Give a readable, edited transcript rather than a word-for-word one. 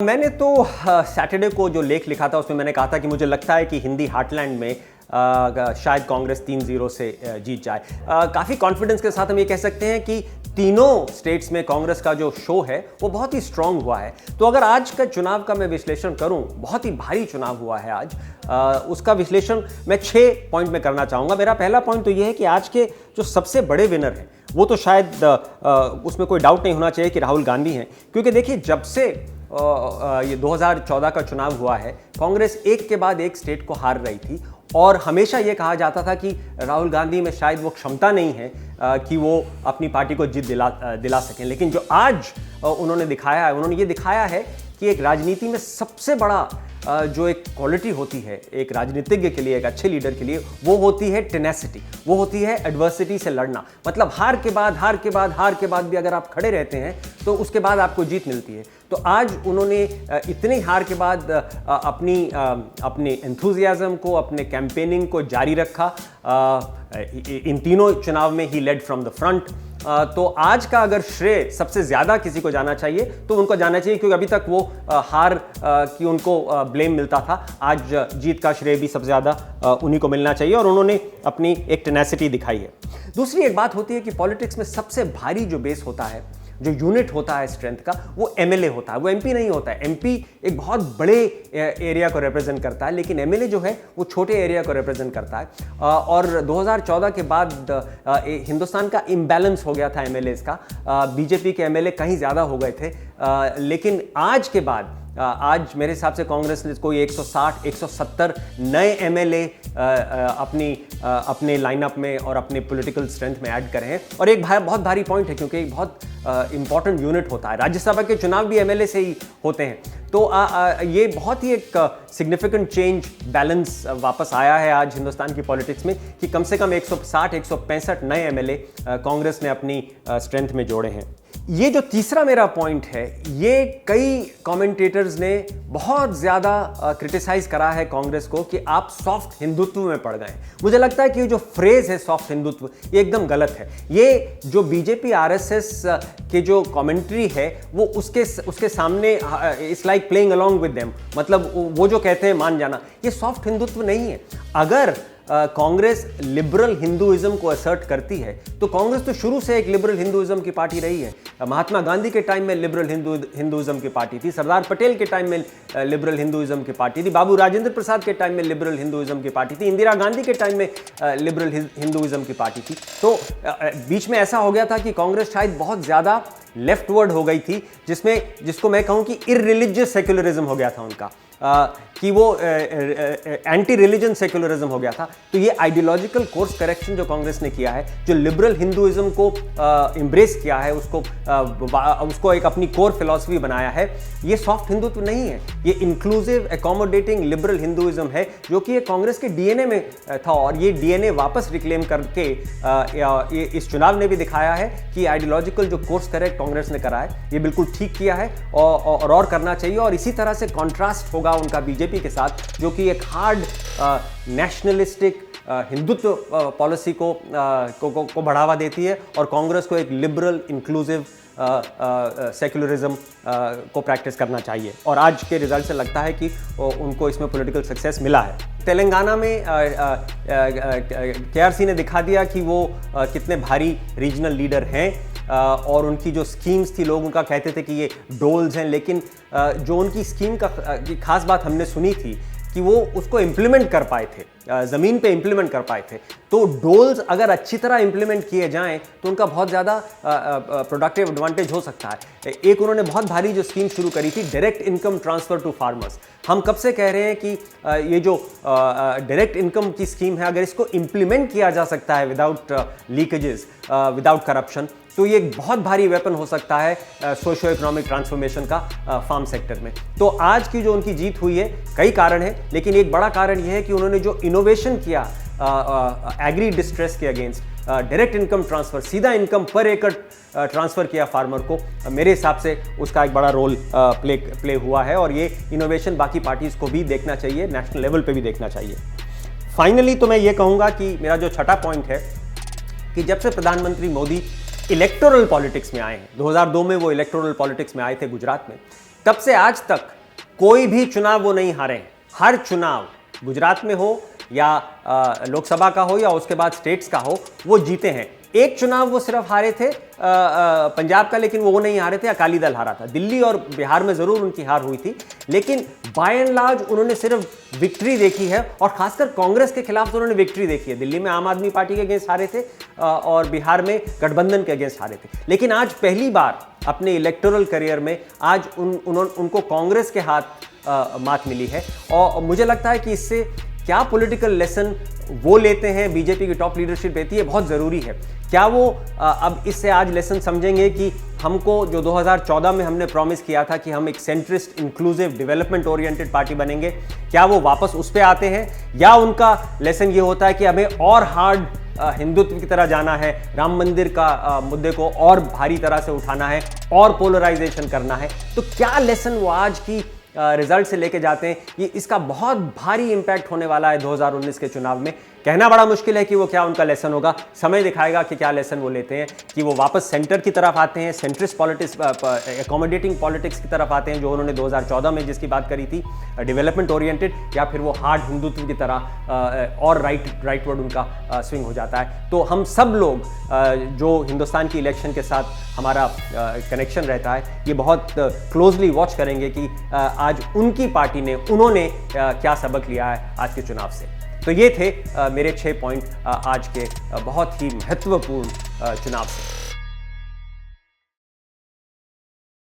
मैंने तो सैटरडे को जो लेख लिखा था उसमें मैंने कहा था कि मुझे लगता है कि हिंदी हार्टलैंड में शायद कांग्रेस 3-0 से जीत जाए। काफ़ी कॉन्फिडेंस के साथ हम ये कह सकते हैं कि तीनों स्टेट्स में कांग्रेस का जो शो है वो बहुत ही स्ट्रांग हुआ है। तो अगर आज का चुनाव का मैं विश्लेषण करूं, बहुत ही भारी चुनाव हुआ है आज, उसका विश्लेषण मैं 6 पॉइंट में करना चाहूँगा। मेरा पहला पॉइंट तो ये है कि आज के जो सबसे बड़े विनर हैं वो तो शायद उसमें कोई डाउट नहीं होना चाहिए कि राहुल गांधी हैं, क्योंकि देखिए जब से ये 2014 का चुनाव हुआ है कांग्रेस एक के बाद एक स्टेट को हार रही थी और हमेशा ये कहा जाता था कि राहुल गांधी में शायद वो क्षमता नहीं है कि वो अपनी पार्टी को जीत दिला सकें। लेकिन जो आज उन्होंने दिखाया है, उन्होंने ये दिखाया है कि एक राजनीति में सबसे बड़ा जो एक क्वालिटी होती है एक राजनीतिज्ञ के लिए, एक अच्छे लीडर के लिए, वो होती है टेनेसिटी, वो होती है एडवर्सिटी से लड़ना। मतलब हार के बाद भी अगर आप खड़े रहते हैं तो उसके बाद आपको जीत मिलती है। तो आज उन्होंने इतनी हार के बाद अपनी एंथुजियाज्म को, अपने कैंपेनिंग को जारी रखा। इन तीनों चुनाव में ही लेड फ्रॉम द फ्रंट। तो आज का अगर श्रेय सबसे ज़्यादा किसी को जाना चाहिए तो उनको जाना चाहिए, क्योंकि अभी तक वो हार की उनको ब्लेम मिलता था। आज जीत का श्रेय भी सबसे ज़्यादा उन्हीं को मिलना चाहिए और उन्होंने अपनी एक टेनेसिटी दिखाई है। दूसरी एक बात होती है कि पॉलिटिक्स में सबसे भारी जो बेस होता है, जो यूनिट होता है स्ट्रेंथ का, वो एमएलए होता है, वो एमपी नहीं होता है। एमपी एक बहुत बड़े एरिया को रिप्रेजेंट करता है, लेकिन एमएलए जो है वो छोटे एरिया को रिप्रेजेंट करता है। और 2014 के बाद हिंदुस्तान का इम्बैलेंस हो गया था एमएलएज का। बीजेपी के एमएलए कहीं ज़्यादा हो गए थे, लेकिन आज के बाद आज मेरे हिसाब से कांग्रेस ने कोई 160-170 नए एमएलए अपने लाइनअप में और अपने पॉलिटिकल स्ट्रेंथ में ऐड करे हैं। और एक बहुत भारी पॉइंट है, क्योंकि एक बहुत इंपॉर्टेंट यूनिट होता है। राज्यसभा के चुनाव भी एमएलए से ही होते हैं। तो ये बहुत ही एक सिग्निफिकेंट चेंज, बैलेंस वापस आया है आज हिंदुस्तान की पॉलिटिक्स में कि कम से कम 160-165 नए एमएलए कांग्रेस ने अपनी स्ट्रेंथ में जोड़े हैं। ये जो तीसरा मेरा पॉइंट है, ये कई कमेंटेटर्स ने बहुत ज़्यादा क्रिटिसाइज करा है कांग्रेस को कि आप सॉफ्ट हिंदुत्व में पड़ गए। मुझे लगता है कि ये जो फ्रेज है सॉफ्ट हिंदुत्व, ये एकदम गलत है। ये जो बीजेपी आरएसएस के जो कमेंट्री है वो उसके सामने it's like playing along with them, मतलब वो जो कहते हैं मान जाना, ये सॉफ्ट हिंदुत्व नहीं है। अगर कांग्रेस लिबरल हिंदुइज्म को असर्ट करती है तो कांग्रेस तो शुरू से एक लिबरल हिंदुइज्म की पार्टी रही है। महात्मा गांधी के टाइम में लिबरल हिंदुइज्म की पार्टी थी, सरदार पटेल के टाइम में लिबरल हिंदुइज्म की पार्टी थी, बाबू राजेंद्र प्रसाद के टाइम में लिबरल हिंदुइज्म की पार्टी थी, इंदिरा गांधी के टाइम में लिबरल हिंदुइज्म की पार्टी थी। तो बीच में ऐसा हो गया था कि कांग्रेस शायद बहुत ज़्यादा लेफ्टवर्ड हो गई थी, जिसको मैं कहूँ कि इररिलीजियस सेक्युलरिज्म हो गया था उनका, कि वो एंटी रिलीजन सेक्युलरिज्म हो गया था। तो ये आइडियोलॉजिकल कोर्स करेक्शन जो कांग्रेस ने किया है, जो लिबरल हिंदुइज्म को एम्ब्रेस किया है, उसको एक अपनी कोर फिलॉसफी बनाया है, ये सॉफ्ट हिंदुत्व नहीं है। ये इंक्लूसिव एकोमोडेटिंग लिबरल हिंदुइज्म है, जो कि ये कांग्रेस के डीएनए में था और ये डीएनए वापस रिक्लेम करके ये इस चुनाव ने भी दिखाया है कि आइडियोलॉजिकल जो कोर्स करेक्ट कांग्रेस ने करा है ये बिल्कुल ठीक किया है और करना चाहिए। और इसी तरह से कॉन्ट्रास्ट होगा उनका बीजेपी के साथ, जो कि एक हार्ड नेशनलिस्टिक हिंदुत्व पॉलिसी को बढ़ावा देती है और कांग्रेस को एक लिबरल इंक्लूसिव सेक्युलरिज्म को प्रैक्टिस करना चाहिए। और आज के रिजल्ट से लगता है कि उनको इसमें पॉलिटिकल सक्सेस मिला है। तेलंगाना में केआरसी ने दिखा दिया कि वो कितने भारी रीजनल लीडर हैं और उनकी जो स्कीम्स थी, लोग उनका कहते थे कि ये डोल्स हैं, लेकिन जो उनकी स्कीम की खास बात हमने सुनी थी कि वो उसको इम्प्लीमेंट कर पाए थे, ज़मीन पे इम्प्लीमेंट कर पाए थे। तो डोल्स अगर अच्छी तरह इम्प्लीमेंट किए जाएं तो उनका बहुत ज़्यादा प्रोडक्टिव एडवांटेज हो सकता है। एक उन्होंने बहुत भारी जो स्कीम शुरू करी थी, direct income transfer to farmers. हम कब से कह रहे हैं कि ये जो डायरेक्ट इनकम की स्कीम है, अगर इसको इम्प्लीमेंट किया जा सकता है विदाउट लीकेजेस, विदाउट करप्शन, तो ये एक बहुत भारी वेपन हो सकता है सोशो इकोनॉमिक ट्रांसफॉर्मेशन का फार्म सेक्टर में। तो आज की जो उनकी जीत हुई है, कई कारण हैं, लेकिन एक बड़ा कारण यह है कि उन्होंने जो इनोवेशन किया एग्री डिस्ट्रेस के अगेंस्ट, डायरेक्ट इनकम ट्रांसफर, सीधा इनकम पर एकड़ ट्रांसफर किया फार्मर को, मेरे हिसाब से उसका एक बड़ा रोल प्ले हुआ है। और ये इनोवेशन बाकी पार्टीज को भी देखना चाहिए, नेशनल लेवल पे भी देखना चाहिए। फाइनली तो मैं ये कहूँगा कि मेरा जो छठा पॉइंट है कि जब से प्रधानमंत्री मोदी इलेक्टोरल पॉलिटिक्स में आए हैं, 2002 में वो इलेक्टोरल पॉलिटिक्स में आए थे गुजरात में, तब से आज तक कोई भी चुनाव वो नहीं हारे हैं। हर चुनाव, गुजरात में हो या लोकसभा का हो या उसके बाद स्टेट्स का हो, वो जीते हैं। एक चुनाव वो सिर्फ हारे थे पंजाब का, लेकिन वो नहीं हारे थे, अकाली दल हारा था। दिल्ली और बिहार में जरूर उनकी हार हुई थी, लेकिन बाय एंड लार्ज उन्होंने सिर्फ विक्ट्री देखी है, और खासकर कांग्रेस के खिलाफ तो उन्होंने विक्ट्री देखी है। दिल्ली में आम आदमी पार्टी के अगेंस्ट हारे थे और बिहार में गठबंधन के अगेंस्ट हारे थे। लेकिन आज पहली बार अपने इलेक्टोरल करियर में आज उनको कांग्रेस के हाथ मात मिली है। और मुझे लगता है कि इससे क्या पॉलिटिकल लेसन वो लेते हैं, बीजेपी की टॉप लीडरशिप लेती है, बहुत ज़रूरी है। क्या वो अब इससे आज लेसन समझेंगे कि हमको जो 2014 में हमने प्रॉमिस किया था कि हम एक centrist, inclusive, development oriented party बनेंगे, क्या वो वापस उस पे आते हैं, या उनका लेसन ये होता है कि हमें और हार्ड हिंदुत्व की तरह जाना है, राम मंदिर का मुद्दे को और भारी तरह से उठाना है और पोलराइजेशन करना है। तो क्या लेसन वो आज की रिजल्ट से लेके जाते हैं, ये इसका बहुत भारी इंपैक्ट होने वाला है 2019 के चुनाव में। कहना बड़ा मुश्किल है कि वो क्या उनका लेसन होगा, समय दिखाएगा कि क्या लेसन वो लेते हैं, कि वो वापस सेंटर की तरफ आते हैं, सेंट्रिस्ट पॉलिटिक्स, एकोमोडेटिंग पॉलिटिक्स की तरफ आते हैं जो उन्होंने 2014 में जिसकी बात करी थी, डेवलपमेंट ओरिएंटेड, या फिर वो हार्ड हिंदुत्व की तरह और राइटवर्ड उनका स्विंग हो जाता है। तो हम सब लोग जो हिंदुस्तान की इलेक्शन के साथ हमारा कनेक्शन रहता है, ये बहुत क्लोजली वॉच करेंगे कि आज उनकी पार्टी ने, उन्होंने क्या सबक लिया है आज के चुनाव से। तो ये थे मेरे 6 पॉइंट आज के बहुत ही महत्वपूर्ण चुनाव से।